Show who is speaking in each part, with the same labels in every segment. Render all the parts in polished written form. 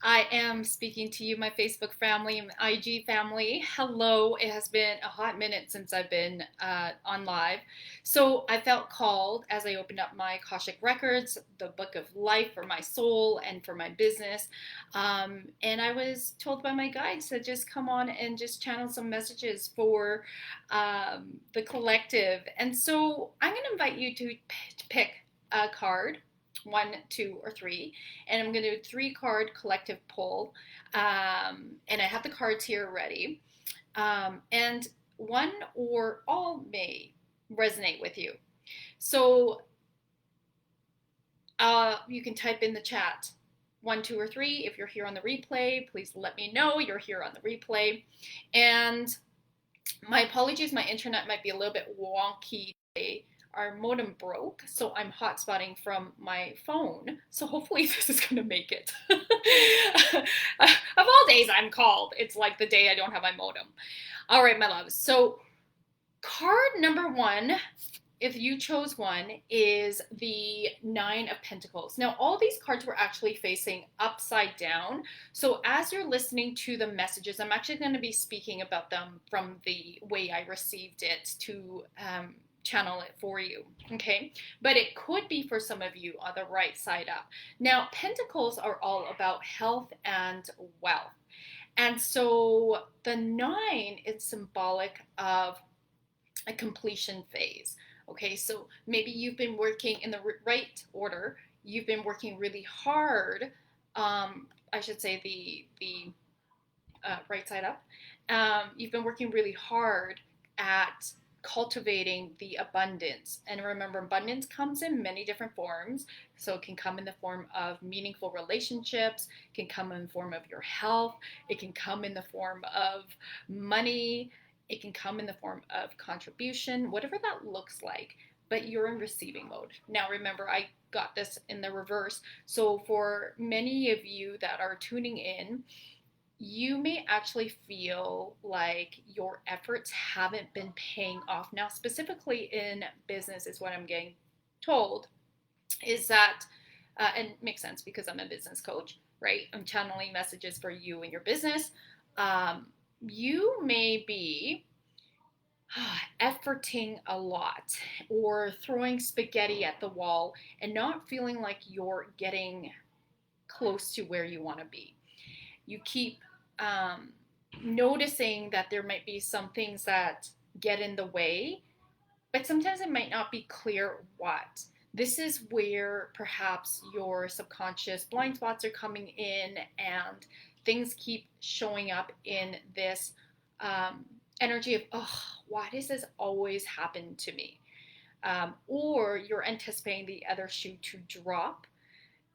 Speaker 1: I am speaking to you, my Facebook family and IG family. Hello. It has been a hot minute since I've been on live. So I felt called as I opened up my Akashic Records, the book of life for my soul and for my business. And I was told by my guides to just come on and just channel some messages for the collective. And so I'm going to invite you to pick a card, one, two, or three, and I'm going to do a three-card collective pull. And I have the cards here ready. And one or all may resonate with you. So you can type in the chat one, two, or three. If you're here on the replay, please let me know you're here on the replay. And my apologies, my internet might be a little bit wonky today. Our modem broke, so I'm hotspotting from my phone. So hopefully this is gonna make it. Of all days I'm called, it's like the day I don't have my modem. All right, my loves. So card number one, if you chose one, is the Nine of Pentacles. Now, all these cards were actually facing upside down. So as you're listening to the messages, I'm actually going to be speaking about them from the way I received it to channel it for you, okay? But it could be for some of you on the right side up. Now, Pentacles are all about health and wealth. And so the nine is symbolic of a completion phase. Okay, so maybe you've been working in the right order. You've been working really hard. I should say the right side up. You've been working really hard at cultivating the abundance. And remember, abundance comes in many different forms. So it can come in the form of meaningful relationships, it can come in the form of your health, it can come in the form of money, it can come in the form of contribution, whatever that looks like, but you're in receiving mode. Now, remember, I got this in the reverse. So for many of you that are tuning in, you may actually feel like your efforts haven't been paying off. Now, specifically in business is what I'm getting told, is that, and it makes sense because I'm a business coach, right? I'm channeling messages for you and your business. You may be efforting a lot or throwing spaghetti at the wall and not feeling like you're getting close to where you want to be. You keep noticing that there might be some things that get in the way, but sometimes it might not be clear what. This is where perhaps your subconscious blind spots are coming in and things keep showing up in this energy of, oh, why does this always happen to me? Or you're anticipating the other shoe to drop.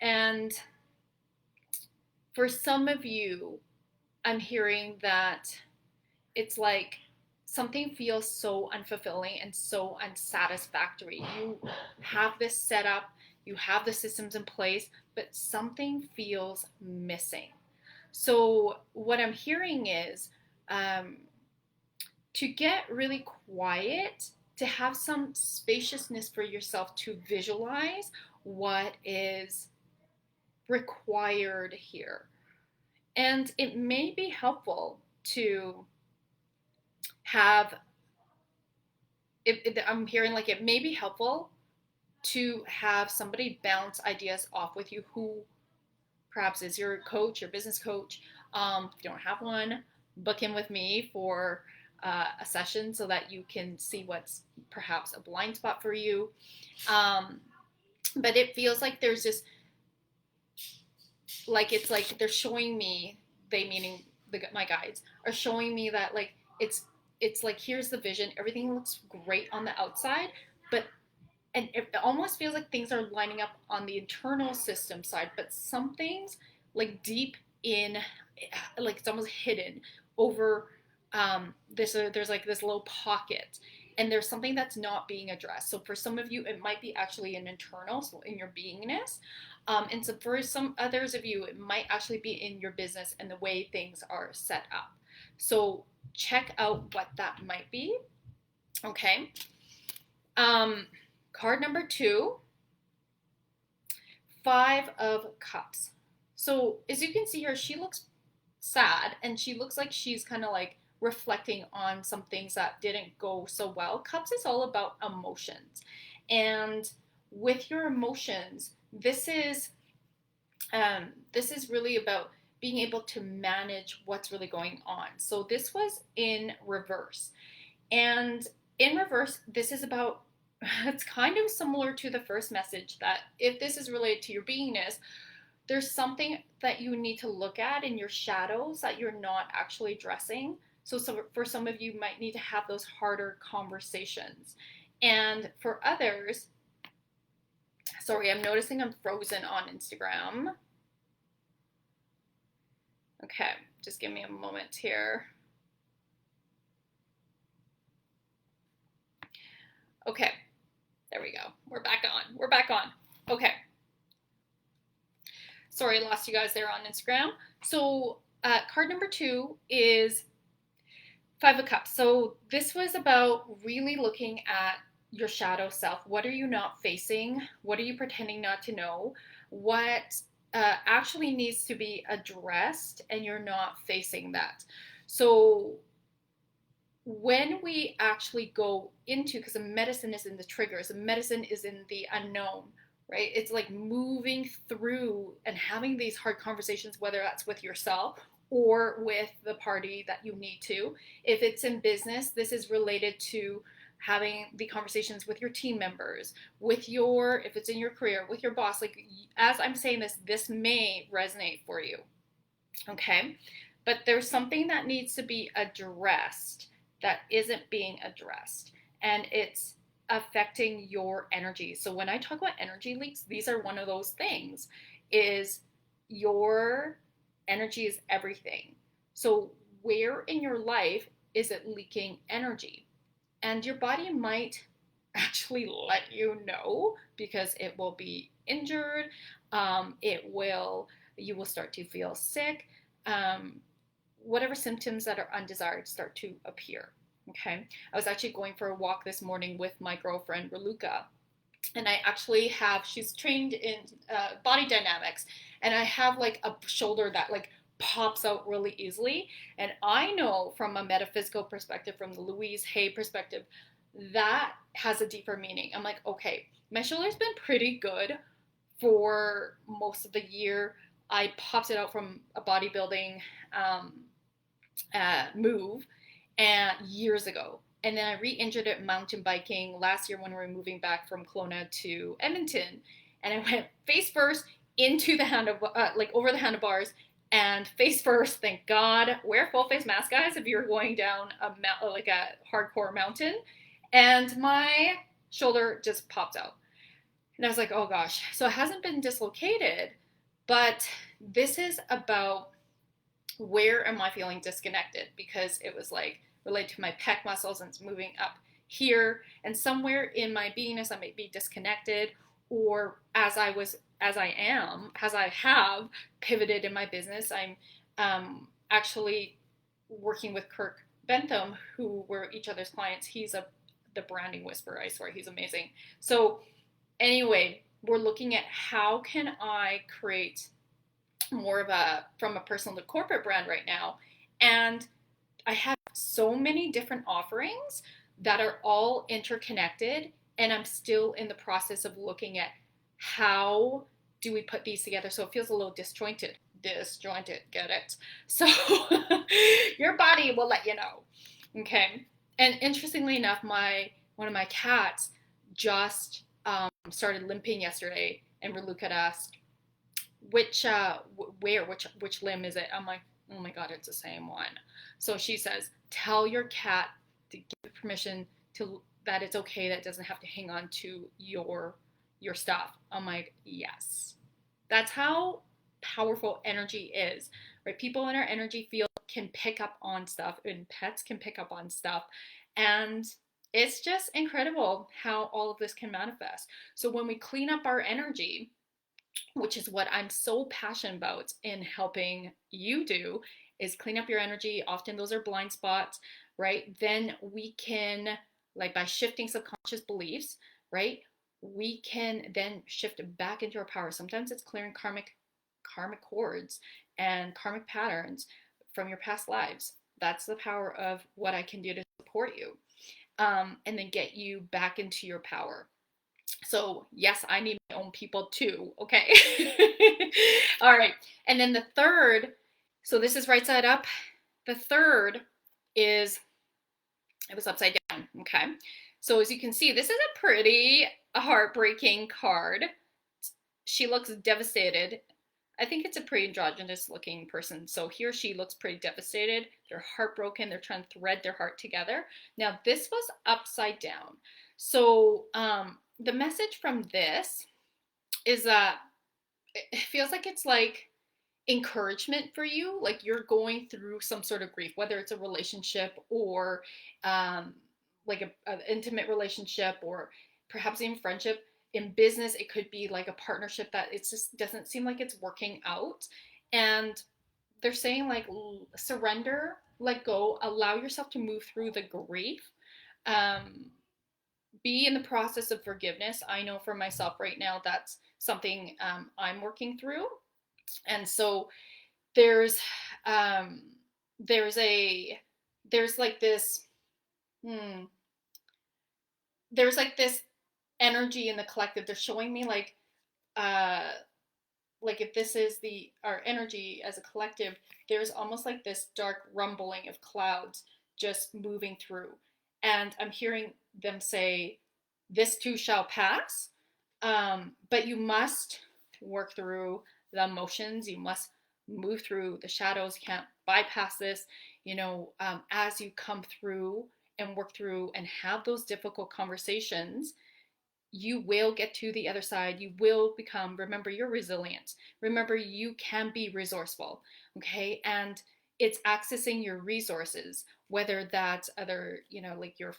Speaker 1: And for some of you, I'm hearing that it's like something feels so unfulfilling and so unsatisfactory. You have this set up, you have the systems in place, but something feels missing. So what I'm hearing is to get really quiet, to have some spaciousness for yourself to visualize what is required here. And it may be helpful to have, I'm hearing like it may be helpful to have somebody bounce ideas off with you who perhaps is your coach, your business coach. If you don't have one, book in with me for a session so that you can see what's perhaps a blind spot for you. But it feels like there's this, like it's like they're showing me, they meaning my guides are showing me that like it's like here's the vision, everything looks great on the outside, but and it almost feels like things are lining up on the internal system side, but something's like deep in, like it's almost hidden over there's like this little pocket, and there's something that's not being addressed. So for some of you, it might be actually an internal, so in your beingness. And so for some others of you, it might actually be in your business and the way things are set up. So check out what that might be. Okay. Card number two, Five of Cups. So as you can see here, she looks sad and she looks like she's kind of like reflecting on some things that didn't go so well. Cups is all about emotions. And with your emotions, this is really about being able to manage what's really going on. So this was in reverse. And in reverse, this is about, it's kind of similar to the first message that if this is related to your beingness, there's something that you need to look at in your shadows that you're not actually addressing. So for some of you, might need to have those harder conversations. And for others, sorry, I'm noticing I'm frozen on Instagram. Okay, just give me a moment here. Okay, there we go. We're back on. We're back on. Okay. Sorry, I lost you guys there on Instagram. So card number 2 is Five of Cups. So this was about really looking at your shadow self. What are you not facing? What are you pretending not to know? What actually needs to be addressed and you're not facing that. So when we actually go into, because the medicine is in the triggers, the medicine is in the unknown, right? It's like moving through and having these hard conversations, whether that's with yourself or with the party that you need to. If it's in business, this is related to having the conversations with your team members, with your, if it's in your career, with your boss. Like, as I'm saying this, this may resonate for you, okay? But there's something that needs to be addressed that isn't being addressed, and it's affecting your energy. So when I talk about energy leaks, these are one of those things. Is your energy is everything. So where in your life is it leaking energy? And your body might actually let you know, because it will be injured. You will start to feel sick. Whatever symptoms that are undesired start to appear. Okay. I was actually going for a walk this morning with my girlfriend, Raluca. And I actually have, she's trained in body dynamics. And I have like a shoulder that like pops out really easily. And I know from a metaphysical perspective, from the Louise Hay perspective, that has a deeper meaning. I'm like, okay, my shoulder's been pretty good for most of the year. I popped it out from a bodybuilding move and years ago. And then I re-injured it mountain biking last year when we were moving back from Kelowna to Edmonton. And I went face first into the like over the handlebars, and face first, thank God. Wear full face mask, guys, if you're going down like a hardcore mountain. And my shoulder just popped out. And I was like, oh gosh. So it hasn't been dislocated, but this is about where am I feeling disconnected, because it was like related to my pec muscles and it's moving up here, and somewhere in my beingness I might be disconnected, or as I have pivoted in my business. I'm actually working with Kirk Bentham, who were each other's clients. He's the branding whisperer. I swear, he's amazing. So anyway, we're looking at how can I create more of a, from a personal to corporate brand right now. And I have so many different offerings that are all interconnected, and I'm still in the process of looking at how do we put these together so it feels a little disjointed, get it? So your body will let you know, okay? And interestingly enough, one of my cats just started limping yesterday, and Raluca asked, which limb is it? I'm like, oh my God, it's the same one. So she says, tell your cat to give permission to, that it's okay, that it doesn't have to hang on to your stuff. I'm like, yes. That's how powerful energy is, right? People in our energy field can pick up on stuff, and pets can pick up on stuff. And it's just incredible how all of this can manifest. So when we clean up our energy, which is what I'm so passionate about in helping you do, is clean up your energy. Often those are blind spots, right? Then we can, like by shifting subconscious beliefs, right? We can then shift back into our power. Sometimes it's clearing karmic karmic cords and karmic patterns from your past lives. That's the power of what I can do to support you, and then get you back into your power. So yes, I need my own people too, okay? All right, and then the third, so this is right side up. The third is, it was upside down, okay? So as you can see, this is a pretty heartbreaking card. She looks devastated. I think it's a pretty androgynous looking person. So he or she looks pretty devastated. They're heartbroken. They're trying to thread their heart together. Now this was upside down. So the message from this is that it feels like it's like encouragement for you, like you're going through some sort of grief, whether it's a relationship or like an intimate relationship, or perhaps even friendship. In business, it could be like a partnership that it just doesn't seem like it's working out, and they're saying like surrender, let go, allow yourself to move through the grief, um, be in the process of forgiveness. I know for myself right now that's something I'm working through. And so there's um there's a there's like this hmm, there's like this energy in the collective. They're showing me uh like if this is the our energy as a collective, there's almost like this dark rumbling of clouds just moving through, and I'm hearing them say, this too shall pass. But you must work through the emotions. You must move through the shadows. You can't bypass this. As you come through and work through and have those difficult conversations, you will get to the other side. You will become, remember, you're resilient. Remember, you can be resourceful, okay? And it's accessing your resources, whether that's other, like your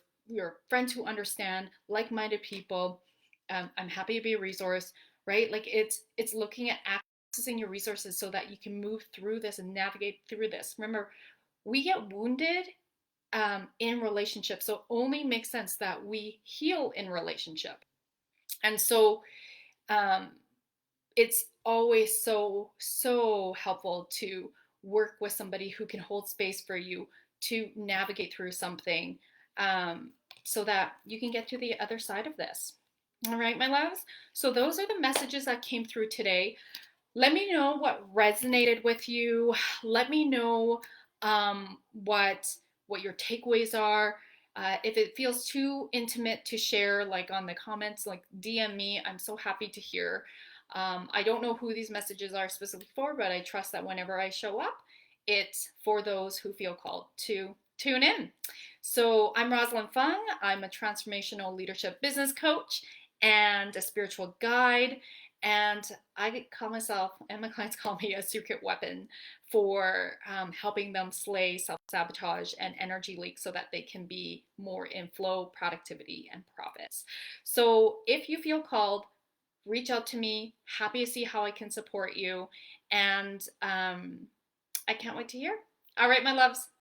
Speaker 1: friends who understand, like-minded people. I'm happy to be a resource, right? Like it's looking at accessing your resources so that you can move through this and navigate through this. Remember, we get wounded in relationships, so it only makes sense that we heal in relationship. And so um, it's always so helpful to work with somebody who can hold space for you to navigate through something, so that you can get to the other side of this. All right, my loves. So those are the messages that came through today. Let me know what resonated with you. Let me know what your takeaways are. If it feels too intimate to share, like on the comments, like DM me. I'm so happy to hear. I don't know who these messages are specifically for, but I trust that whenever I show up, it's for those who feel called to tune in. So I'm Rosalind Fung. I'm a transformational leadership business coach and a spiritual guide. And I call myself, and my clients call me, a secret weapon for helping them slay self-sabotage and energy leaks so that they can be more in flow, productivity, and profits. So if you feel called, reach out to me. Happy to see how I can support you. And I can't wait to hear. All right, my loves.